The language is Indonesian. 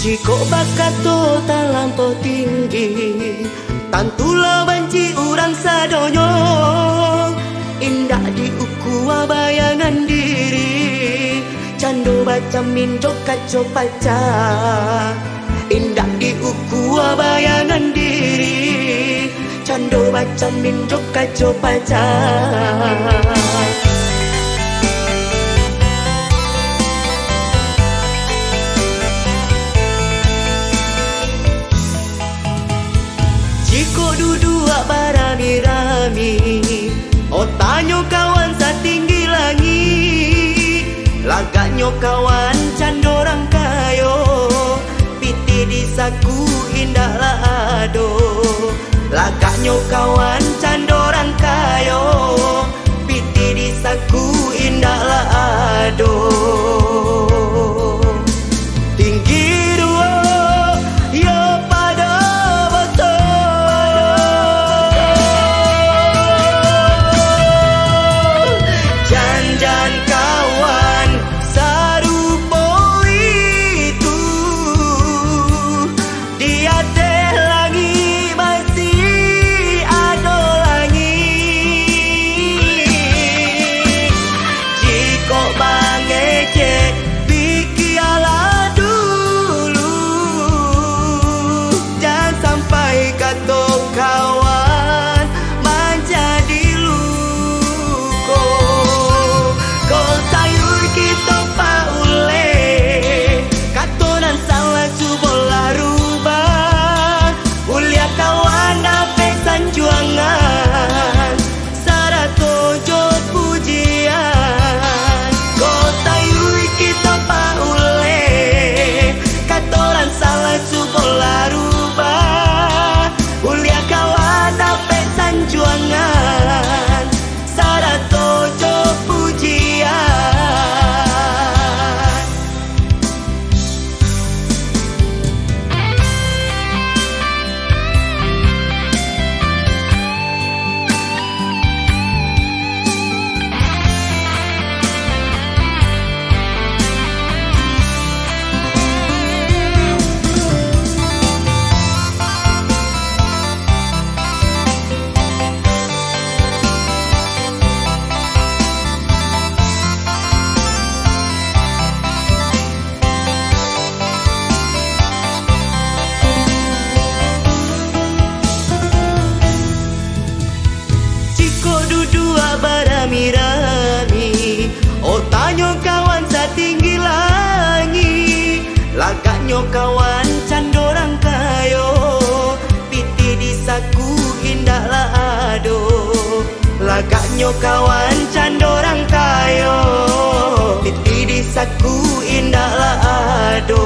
Jika bakato tak lampau tinggi, tantulah banci urang sadonyo. Indah diukua bayangan diri, cando baca minjok kaco paca. Indah diukua bayangan diri, cando baca minjok kaco paca. Duduk barami-rami, oh tanyo kawan satinggi langit. Lagaknyo kawan candorang kayo, piti di saku indah ado. Lagaknyo kawan candorang kayo, piti di saku indah ado. Tinggi dua yo pada barami-rami, oh tanyo kawan satinggi langit. Lagaknyo kawan candorang kayo, piti di saku indah ado. Lagaknyo kawan candorang kayo, piti di saku indah ado.